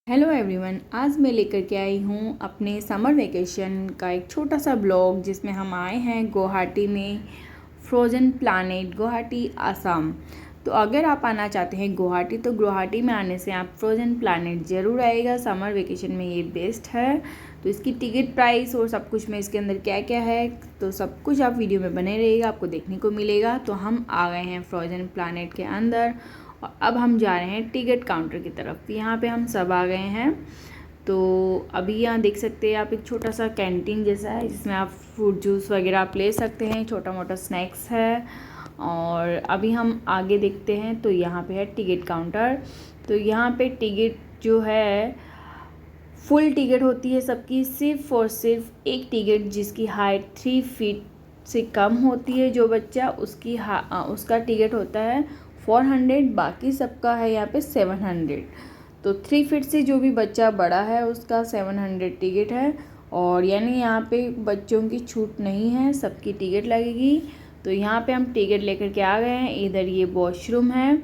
Hello everyone, आज मैं लेकर के आई हूँ अपने समर वेकेशन का एक छोटा सा ब्लॉग जिसमें हम आए हैं गुवाहाटी में फ्रोज़न प्लानेट गुवाहाटी आसाम। तो अगर आप आना चाहते हैं गुवाहाटी तो गुवाहाटी में आने से आप फ्रोज़न प्लानेट ज़रूर आएगा। समर वेकेशन में ये बेस्ट है। तो इसकी टिकट प्राइस और सब कुछ में इसके अंदर क्या क्या है तो सब कुछ आप वीडियो में बने रहिएगा, आपको देखने को मिलेगा। तो हम आ गए हैं फ्रोज़न प्लानेट के अंदर और अब हम जा रहे हैं टिकट काउंटर की तरफ। यहाँ पे हम सब आ गए हैं। तो अभी यहाँ देख सकते हैं आप एक छोटा सा कैंटीन जैसा है जिसमें आप फ्रूट जूस वगैरह आप ले सकते हैं, छोटा मोटा स्नैक्स है। और अभी हम आगे देखते हैं तो यहाँ पे है टिकट काउंटर। तो यहाँ पे टिकट जो है फुल टिकट होती है सबकी, सिर्फ और सिर्फ एक टिकट जिसकी हाइट 3 फीट से कम होती है जो बच्चा उसका टिकट होता है 400। बाकी सबका है यहाँ पे 700। तो 3 फीट से जो भी बच्चा बड़ा है उसका 700 टिकट है। और यानी यहाँ पे बच्चों की छूट नहीं है, सबकी टिकट लगेगी। तो यहाँ पे हम टिकट लेकर के आ गए हैं। इधर ये वॉशरूम है,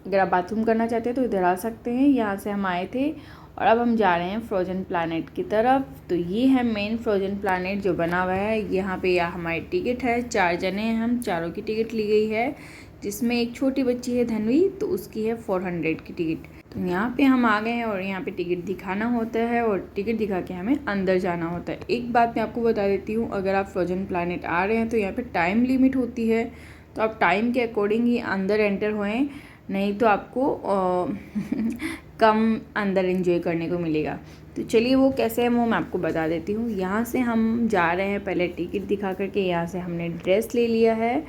अगर आप बाथरूम करना चाहते हैं तो इधर आ सकते हैं। यहाँ से हम आए थे और अब हम जा रहे हैं फ्रोज़न प्लानेट की तरफ। तो ये है मेन फ्रोज़न प्लानेट जो बना हुआ है। यहाँ पे हमारी टिकट है, 4 जने हैं हम, चारों की टिकट ली गई है। जिसमें एक छोटी बच्ची है धनवी, तो उसकी है 400 की टिकट। तो यहाँ पे हम आ गए हैं और यहाँ पे टिकट दिखाना होता है और टिकट दिखा के हमें अंदर जाना होता है। एक बात मैं आपको बता देती हूँ, अगर आप फ्रोज़न प्लानेट आ रहे हैं तो यहाँ पे टाइम लिमिट होती है। तो आप टाइम के अकॉर्डिंग ही अंदर एंटर होएं, नहीं तो आपको कम अंदर एंजॉय करने को मिलेगा। तो चलिए वो कैसे है वो मैं आपको बता देती हूँ। यहाँ से हम जा रहे हैं, पहले टिकट दिखा करके यहाँ से हमने ड्रेस ले लिया है।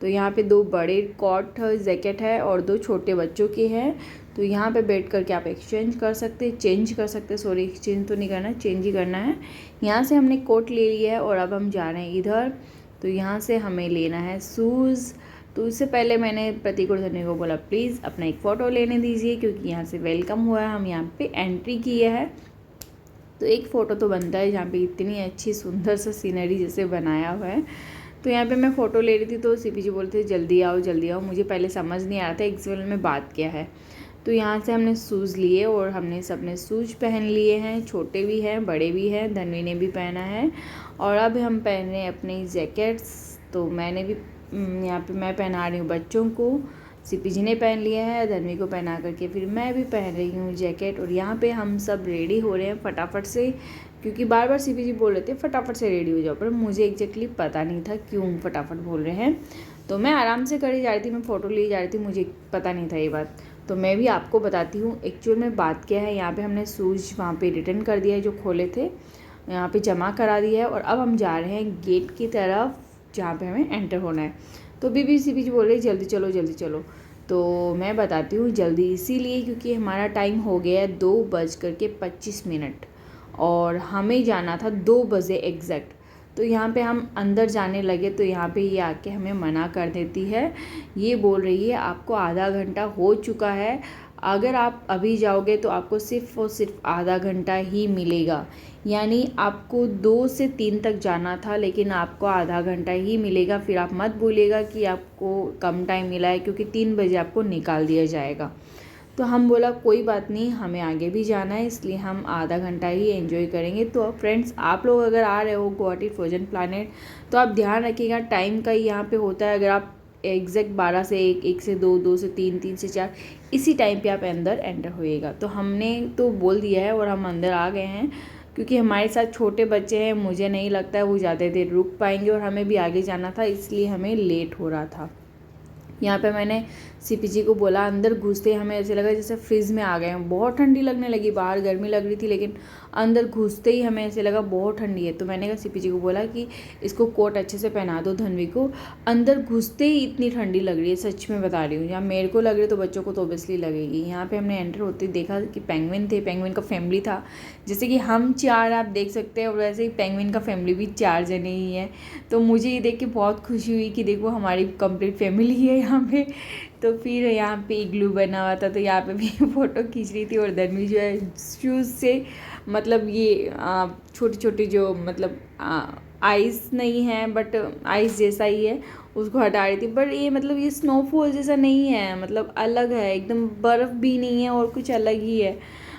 तो यहाँ पे 2 बड़े कोट जैकेट है और 2 छोटे बच्चों के हैं। तो यहाँ पे बैठ करके आप एक्सचेंज कर सकते हैं, चेंज कर सकते हैं। सॉरी, एक्सचेंज तो नहीं करना है, चेंज ही करना है। यहाँ से हमने कोट ले लिया है और अब हम जा रहे हैं इधर। तो यहाँ से हमें लेना है शूज़। तो इससे पहले मैंने प्रतीक और धन्य को बोला प्लीज़ अपना एक फ़ोटो लेने दीजिए, क्योंकि यहाँ से वेलकम हुआ है, हम यहाँ पे एंट्री किए है। तो एक फ़ोटो तो बनता है, जहाँ पे इतनी अच्छी सुंदर सा सीनरी जैसे बनाया हुआ है। तो यहाँ पे मैं फ़ोटो ले रही थी तो सीपी जी बोलते थे जल्दी आओ जल्दी आओ। मुझे पहले समझ नहीं आ रहा था एक्चुअल में बात क्या है। तो यहाँ से हमने शूज़ लिए और हमने सबने शूज़ पहन लिए हैं, छोटे भी हैं बड़े भी हैं, धनवी ने भी पहना है। और अब हम पहन रहे हैं अपनी जैकेट्स। तो मैंने भी यहाँ पे मैं पहना रही हूँ बच्चों को, सीपी जी ने पहन लिया है, धनवी को पहना करके फिर मैं भी पहन रही हूँ जैकेट। और यहाँ पे हम सब रेडी हो रहे हैं फटाफट से, क्योंकि बार बार सीपी जी बोल रहे थे फटाफट से रेडी हो जाओ, पर मुझे एग्जैक्टली पता नहीं था क्यों फटाफट बोल रहे हैं। तो मैं आराम से करी जा रही थी, मैं फ़ोटो ली जा रही थी, मुझे पता नहीं था ये बात। तो मैं भी आपको बताती हूँ एक्चुअल में बात क्या है। यहाँ पे हमने शूज़ वहाँ पे रिटर्न कर दिया है, जो खोले थे यहाँ पे जमा करा दिया है। और अब हम जा रहे हैं गेट की तरफ जहाँ पे हमें एंटर होना है। तो बीबी सी बीच बोल रही जल्दी चलो जल्दी चलो। तो मैं बताती हूँ जल्दी इसीलिए क्योंकि हमारा टाइम हो गया है 2:25 और हमें जाना था 2 बजे एग्जैक्ट। तो यहाँ पे हम अंदर जाने लगे तो यहाँ पे ये आके हमें मना कर देती है। ये बोल रही है आपको आधा घंटा हो चुका है, अगर आप अभी जाओगे तो आपको सिर्फ़ और सिर्फ आधा घंटा ही मिलेगा। यानी आपको 2 से 3 तक जाना था, लेकिन आपको आधा घंटा ही मिलेगा। फिर आप मत बोलिएगा कि आपको कम टाइम मिला है, क्योंकि 3 बजे आपको निकाल दिया जाएगा। तो हम बोला कोई बात नहीं, हमें आगे भी जाना है, इसलिए हम आधा घंटा ही एंजॉय करेंगे। तो फ्रेंड्स, आप लोग अगर आ रहे हो गुवाहाटी फ्रोज़न प्लानेट तो आप ध्यान रखिएगा टाइम का ही यहाँ पे होता है। अगर आप एग्जैक्ट 12 से 1, 1 से 2, 2 से 3, 3 से 4 इसी टाइम पे आप अंदर एंटर होइएगा। तो हमने तो बोल दिया है और हम अंदर आ गए हैं। क्योंकि हमारे साथ छोटे बच्चे हैं, मुझे नहीं लगता है वो ज़्यादा देर रुक पाएंगे और हमें भी आगे जाना था, इसलिए हमें लेट हो रहा था। यहाँ पे मैंने सीपी जी को बोला, अंदर घुसते ही हमें ऐसे लगा जैसे फ्रिज में आ गए हैं। बहुत ठंडी लगने लगी, बाहर गर्मी लग रही थी, लेकिन अंदर घुसते ही हमें ऐसे लगा बहुत ठंडी है। तो मैंने कहा सीपी जी को बोला कि इसको कोट अच्छे से पहना दो धनवी को, अंदर घुसते ही इतनी ठंडी लग रही है, सच में बता रही हूँ। जहाँ मेरे को लग रही है तो बच्चों को तो ऑब्वियसली लगेगी। यहाँ पर हमने एंटर होते देखा कि पेंगुइन थे, पेंगुइन का फैमिली था। जैसे कि हम 4 आप देख सकते हैं, और वैसे ही पेंगुइन का फैमिली भी 4 जने ही हैं। तो मुझे ये देख के बहुत खुशी हुई कि देखो हमारी कंप्लीट फैमिली है यहाँ पे। तो फिर यहाँ पे इग्लू बना हुआ था, तो यहाँ पे भी फ़ोटो खींच रही थी। और धनवी जो है शूज़ से मतलब ये छोटी छोटी जो मतलब आइस नहीं है बट आइस जैसा ही है, उसको हटा रही थी। बट ये मतलब ये स्नोफॉल जैसा नहीं है, मतलब अलग है एकदम, बर्फ़ भी नहीं है और कुछ अलग ही है।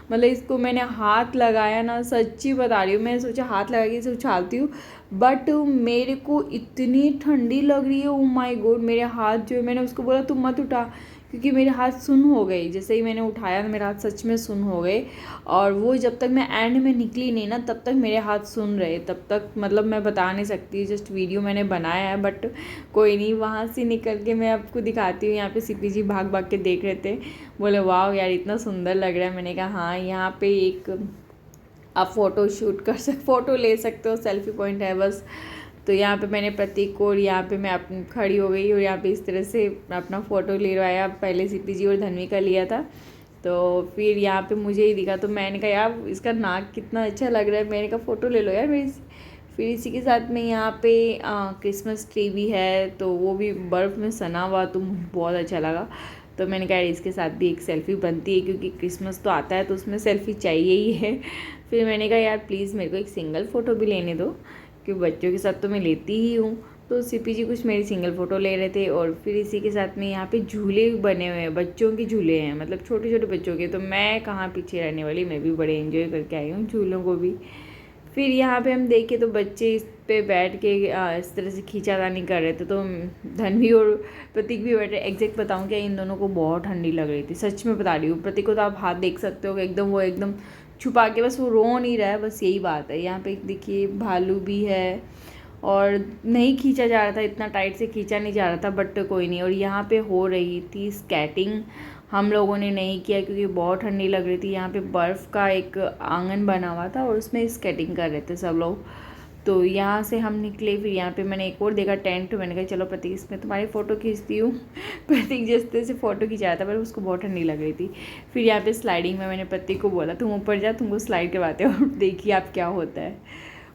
मतलब इसको मैंने हाथ लगाया ना, सच्ची बता रही हूँ, मैं सोचा हाथ लगा के इसे उछालती हूँ, बट मेरे को इतनी ठंडी लग रही है। ओ माय गॉड, मेरे हाथ जो है, मैंने उसको बोला तुम मत उठा, क्योंकि मेरे हाथ सुन हो गई। जैसे ही मैंने उठाया तो मेरे हाथ सच में सुन हो गए, और वो जब तक मैं एंड में निकली नहीं ना तब तक मेरे हाथ सुन रहे, तब तक मतलब मैं बता नहीं सकती, जस्ट वीडियो मैंने बनाया है। बट कोई नहीं, वहाँ से निकल के मैं आपको दिखाती हूँ। यहाँ पे सीपी जी भाग भाग के देख रहे थे, बोले वाह यार इतना सुंदर लग रहा है। मैंने कहा हाँ, यहाँ पे एक आप फ़ोटो ले सकते हो, सेल्फी पॉइंट है बस। तो यहाँ पे मैंने प्रतीक को, और यहाँ पे मैं अपनी खड़ी हो गई, और यहाँ पे इस तरह से अपना फ़ोटो लिलवाया। पहले सीपी जी और धन्वी का लिया था, तो फिर यहाँ पे मुझे ही दिखा, तो मैंने कहा यार इसका नाक कितना अच्छा लग रहा है, मैंने कहा फ़ोटो ले लो यार मेरी। फिर इसी के साथ में यहाँ पे क्रिसमस ट्री भी है, तो वो भी बर्फ़ में सना हुआ, तो मुझे बहुत अच्छा लगा। तो मैंने कहा इसके साथ भी एक सेल्फ़ी बनती है, क्योंकि क्रिसमस तो आता है तो उसमें सेल्फ़ी चाहिए ही है। फिर मैंने कहा यार प्लीज़ मेरे को एक सिंगल फ़ोटो भी लेने दो, क्योंकि बच्चों के साथ तो मैं लेती ही हूँ। तो सीपी जी कुछ मेरी सिंगल फ़ोटो ले रहे थे, और फिर इसी के साथ में यहाँ पे झूले बने हुए हैं, बच्चों के झूले हैं, मतलब छोटे छोटे बच्चों के। तो मैं कहाँ पीछे रहने वाली, मैं भी बड़े एंजॉय करके आई हूँ झूलों को भी। फिर यहाँ पे हम देखे तो बच्चे इस पे बैठ के इस तरह से खींचातानी कर रहे थे, तो धन्वी और प्रतीक भी बैठे। एग्जैक्ट बताऊँ क्या, इन दोनों को बहुत ठंडी लग रही थी, सच में बता रही हूँ। प्रतीक को तो आप हाथ देख सकते हो कि एकदम वो एकदम छुपा के बस वो रो नहीं रहा है, बस यही बात है। यहाँ पे देखिए भालू भी है, और नहीं खींचा जा रहा था, इतना टाइट से खींचा नहीं जा रहा था, बट कोई नहीं। और यहाँ पे हो रही थी स्केटिंग, हम लोगों ने नहीं किया क्योंकि बहुत ठंडी लग रही थी। यहाँ पे बर्फ़ का एक आंगन बना हुआ था, और उसमें स्केटिंग कर रहे थे सब लोग। तो यहाँ से हम निकले, फिर यहाँ पे मैंने एक और देखा टेंट, मैंने कहा चलो प्रतीक इसमें तुम्हारी फ़ोटो खींचती हूँ। प्रतीक जिस तरह से फ़ोटो खिंचा रहा था, पर उसको बहुत ठंडी लग रही थी। फिर यहाँ पे स्लाइडिंग में मैंने प्रतीक को बोला तुम ऊपर जा, तुमको स्लाइड करवाते हो, और देखिए आप क्या होता है।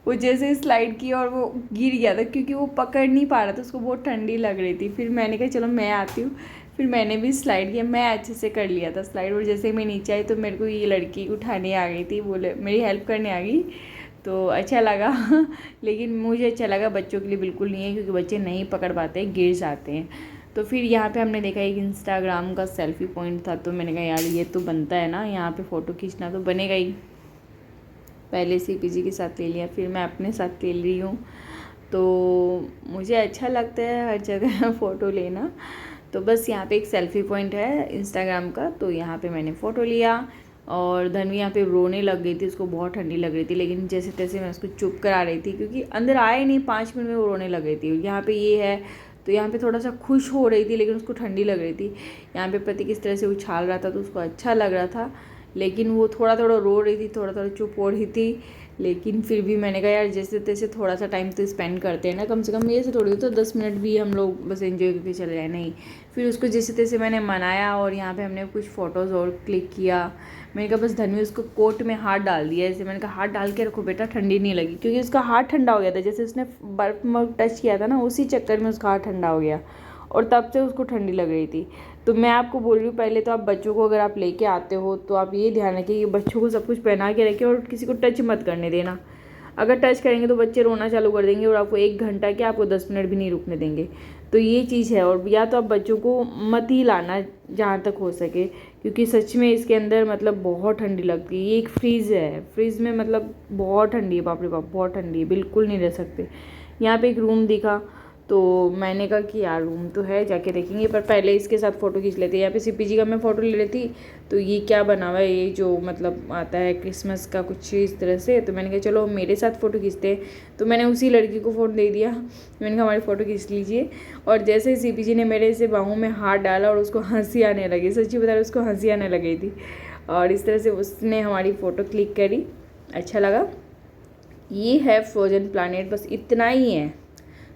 वो जैसे स्लाइड किया और वो गिर गया था, क्योंकि वो पकड़ नहीं पा रहा था, उसको बहुत ठंडी लग रही थी। फिर मैंने कहा चलो मैं आती हूँ, फिर मैंने भी स्लाइड किया, मैं अच्छे से कर लिया था स्लाइड। और जैसे मैं नीचे आई तो मेरे को ये लड़की उठाने आ गई थी, बोले मेरी हेल्प करने आ गई, तो अच्छा लगा। लेकिन मुझे अच्छा लगा, बच्चों के लिए बिल्कुल नहीं है, क्योंकि बच्चे नहीं पकड़ पाते, गिर जाते हैं। तो फिर यहाँ पे हमने देखा एक इंस्टाग्राम का सेल्फ़ी पॉइंट था, तो मैंने कहा यार ये तो बनता है ना, यहाँ पे फ़ोटो खींचना तो बनेगा ही। पहले सीपी जी के साथ ले लिया, फिर मैं अपने साथ ले रही हूँ। तो मुझे अच्छा लगता है हर जगह फ़ोटो लेना। तो बस यहाँ पे एक सेल्फ़ी पॉइंट है इंस्टाग्राम का, तो यहाँ पे मैंने फ़ोटो लिया। और धन्वी यहाँ पे रोने लग गई थी, उसको बहुत ठंडी लग रही थी, लेकिन जैसे तैसे मैं उसको चुप करा रही थी, क्योंकि अंदर आए नहीं 5 मिनट में वो रोने लग गई थी। यहाँ पे ये है, तो यहाँ पे थोड़ा सा खुश हो रही थी, लेकिन उसको ठंडी लग रही थी। यहाँ पे प्रतीक इस तरह से उछाल रहा था, तो उसको अच्छा लग रहा था, लेकिन वो थोड़ा थोड़ा रो रही थी, थोड़ा थोड़ा चुप हो रही थी। लेकिन फिर भी मैंने कहा यार जैसे तैसे थोड़ा सा टाइम तो स्पेंड करते हैं ना, कम से कम ये से थोड़ी तो 10 मिनट भी हम लोग बस एंजॉय करके चले जाए। नहीं, फिर उसको जैसे तैसे मैंने मनाया, और यहाँ पे हमने कुछ फ़ोटोज़ और क्लिक किया। मैंने कहा बस धन्वी उसको कोट में हाथ डाल दिया, ऐसे मैंने कहा हाथ डाल के रखो बेटा, ठंडी नहीं लगी, क्योंकि उसका हाथ ठंडा हो गया था, जैसे उसने बर्फ़ में टच किया था ना, उसी चक्कर में उसका हाथ ठंडा हो गया, और तब से उसको ठंडी लग रही थी। तो मैं आपको बोल रही हूँ, पहले तो आप बच्चों को अगर आप लेके आते हो तो आप ये ध्यान रखिए कि बच्चों को सब कुछ पहना के रखें, और किसी को टच मत करने देना। अगर टच करेंगे तो बच्चे रोना चालू कर देंगे, और आपको 1 घंटा क्या, आपको 10 मिनट भी नहीं रुकने देंगे। तो ये चीज़ है। और या तो आप बच्चों को मत ही लाना जहाँ तक हो सके, क्योंकि सच में इसके अंदर मतलब बहुत ठंडी लगती है। ये एक फ्रीज़ है, फ्रीज़ में मतलब बहुत ठंडी है, बाप रे बाप बहुत ठंडी है, बिल्कुल नहीं रह सकते। यहाँ पे एक रूम दिखा, तो मैंने कहा कि यार रूम तो है, जाके देखेंगे, पर पहले इसके साथ फ़ोटो खींच लेते हैं। यहाँ पे सीपी जी का मैं फ़ोटो ले लेती। तो ये क्या बना हुआ है, ये जो मतलब आता है क्रिसमस का कुछ इस तरह से, तो मैंने कहा चलो मेरे साथ फ़ोटो खींचते हैं। तो मैंने उसी लड़की को फ़ोन दे दिया, मैंने कहा हमारी फ़ोटो खींच लीजिए। और जैसे ही सीपी जी ने मेरे से बाहों में हाथ डाला, और उसको हंसी आने लगी, सच्ची बता रही उसको हंसी आने लगी थी, और इस तरह से उसने हमारी फ़ोटो क्लिक करी, अच्छा लगा। ये है फ्रोजन प्लानेट, बस इतना ही है,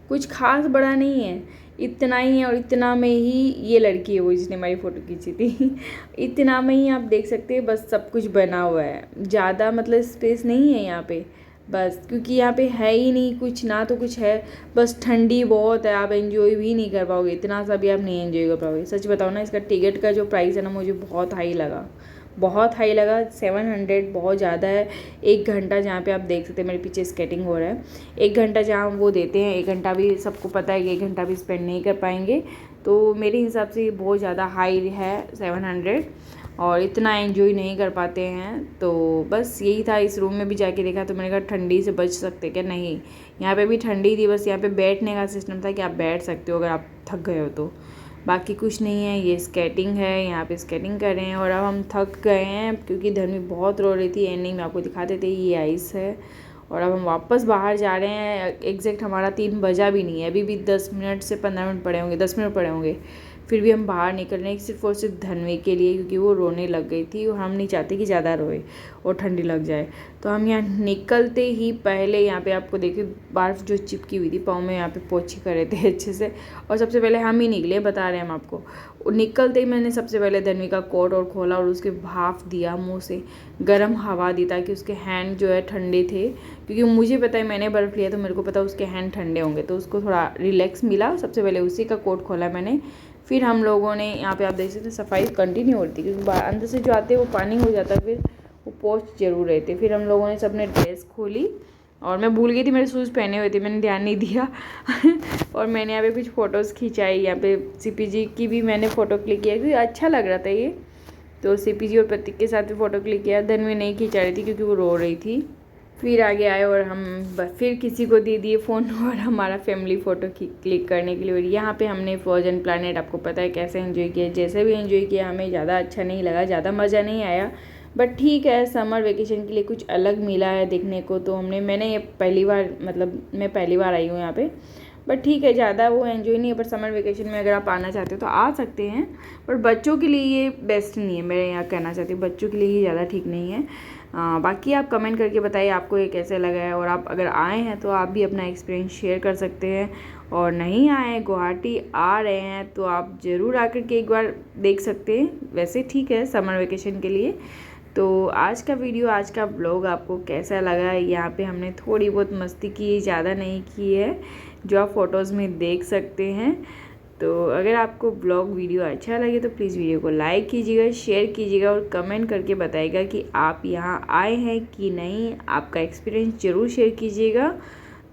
कुछ खास बड़ा नहीं है, इतना ही है। और इतना में ही ये लड़की है वो जिसने हमारी फ़ोटो खींची थी। इतना में ही आप देख सकते हैं, बस सब कुछ बना हुआ है, ज़्यादा मतलब स्पेस नहीं है यहाँ पे, बस क्योंकि यहाँ पे है ही नहीं कुछ, ना तो कुछ है, बस ठंडी बहुत है, आप एंजॉय भी नहीं कर पाओगे, इतना सा भी आप नहीं एंजॉय कर पाओगे। सच बताओ ना, इसका टिकट का जो प्राइस है ना, मुझे बहुत हाई लगा, बहुत हाई लगा। 700 बहुत ज़्यादा है। 1 घंटा जहाँ पे आप देख सकते हैं मेरे पीछे स्केटिंग हो रहा है, 1 घंटा जहाँ वो देते हैं, 1 घंटा भी सबको पता है कि 1 घंटा भी स्पेंड नहीं कर पाएंगे, तो मेरे हिसाब से ये बहुत ज़्यादा हाई है 700। और इतना एंजॉय नहीं कर पाते हैं। तो बस यही था। इस रूम में भी जाके देखा तो मैंने कहा ठंडी से बच सकते क्या, नहीं, यहाँ पे भी ठंडी थी, बस यहाँ पे बैठने का सिस्टम था कि आप बैठ सकते हो अगर आप थक गए हो तो, बाकी कुछ नहीं है। ये स्केटिंग है, यहाँ पे स्केटिंग कर रहे हैं। और अब हम थक गए हैं क्योंकि धर्मी बहुत रो रही थी। एंडिंग में आपको दिखाते थे, ये आइस है। और अब हम वापस बाहर जा रहे हैं। एग्जैक्ट हमारा 3 बजा भी नहीं है, अभी भी 10 मिनट से 15 मिनट पड़े होंगे, 10 मिनट पड़े होंगे। फिर भी हम बाहर निकल रहे हैं सिर्फ और सिर्फ धनवी के लिए, क्योंकि वो रोने लग गई थी और हम नहीं चाहते कि ज़्यादा रोए और ठंडी लग जाए। तो हम यहाँ निकलते ही पहले यहाँ पे आपको देखिए बर्फ़ जो चिपकी हुई थी पाँव में, यहाँ पे पोछी कर रहे थे अच्छे से। और सबसे पहले हम ही निकले, बता रहे हैं हम आपको। निकलते ही मैंने सबसे पहले धनवी का कोट और खोला और उसके भाप दिया मुँह से, गर्म हवा दी ताकि उसके हैंड जो है ठंडे थे, क्योंकि मुझे पता है मैंने बर्फ़ लिया तो मेरे को पता उसके हैंड ठंडे होंगे, तो उसको थोड़ा रिलैक्स मिला। सबसे पहले उसी का कोट खोला मैंने। फिर हम लोगों ने यहाँ पे आप देख सकते हैं सफाई कंटिन्यू होती है, क्योंकि अंदर से जो आते हैं वो पानी हो जाता है, फिर वो पोंछ जरूर रहे थे। फिर हम लोगों ने सबने ड्रेस खोली और मैं भूल गई थी मेरे शूज़ पहने हुए थे, मैंने ध्यान नहीं दिया और मैंने यहाँ पे कुछ फ़ोटोज़ खिंचाई। यहाँ पे CPG की भी मैंने फ़ोटो क्लिक किया क्योंकि अच्छा लग रहा था ये, तो CPG और प्रतीक के साथ भी फ़ोटो क्लिक किया। धनवी नहीं खिंचा रही थी क्योंकि वो रो रही थी। फिर आगे आए और हम फिर किसी को दे दिए फ़ोन और हमारा फैमिली फ़ोटो क्लिक करने के लिए। और यहाँ पे हमने फ्रोजन प्लानट आपको पता है कैसे एंजॉय किया, जैसे भी एंजॉय किया हमें ज़्यादा अच्छा नहीं लगा, ज़्यादा मज़ा नहीं आया, बट ठीक है, समर वेकेशन के लिए कुछ अलग मिला है देखने को। तो मैंने ये पहली बार, मतलब मैं पहली बार आई हूँ यहाँ पे, बट ठीक है, ज़्यादा वो एंजॉय नहीं है। पर समर वेकेशन में अगर आप आना चाहते हो तो आ सकते हैं, पर बच्चों के लिए ये बेस्ट नहीं है, मैं यहाँ कहना चाहती हूँ बच्चों के लिए ही ज़्यादा ठीक नहीं है। बाकी आप कमेंट करके बताइए आपको ये कैसे लगा है, और आप अगर आए हैं तो आप भी अपना एक्सपीरियंस शेयर कर सकते हैं। और नहीं आए हैं, गुवाहाटी आ रहे हैं तो आप ज़रूर आकर के एक बार देख सकते हैं। वैसे ठीक है समर वेकेशन के लिए। तो आज का वीडियो, आज का ब्लॉग आपको कैसा लगा है? यहाँ पे हमने थोड़ी बहुत मस्ती की, ज़्यादा नहीं की है, जो आप फ़ोटोज़ में देख सकते हैं। तो अगर आपको ब्लॉग वीडियो अच्छा लगे तो प्लीज़ वीडियो को लाइक कीजिएगा, शेयर कीजिएगा और कमेंट करके बताइएगा कि आप यहाँ आए हैं कि नहीं, आपका एक्सपीरियंस ज़रूर शेयर कीजिएगा।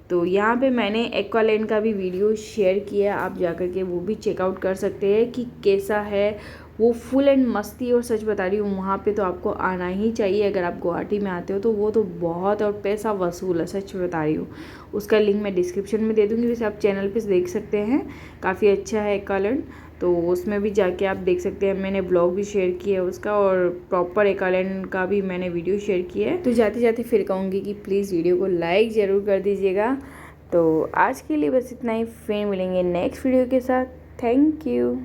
तो यहाँ पे मैंने एक्वालैंड का भी वीडियो शेयर किया, आप जाकर के वो भी चेकआउट कर सकते हैं कि कैसा है वो, फुल एंड मस्ती। और सच बता रही हूँ वहाँ पे तो आपको आना ही चाहिए अगर आप गुवाहाटी में आते हो तो, वो तो बहुत और पैसा वसूल है, सच बता रही हूँ। उसका लिंक मैं डिस्क्रिप्शन में दे दूँगी, वैसे आप चैनल पे देख सकते हैं, काफ़ी अच्छा है एक्वालैंड, तो उसमें भी जाके आप देख सकते हैं। मैंने ब्लॉग भी शेयर किया है उसका, और प्रॉपर एक्वालैंड का भी मैंने वीडियो शेयर किया है। तो जाते जाते फिर कहूँगी कि प्लीज़ वीडियो को लाइक ज़रूर कर दीजिएगा। तो आज के लिए बस इतना ही, फिर मिलेंगे नेक्स्ट वीडियो के साथ। Thank you.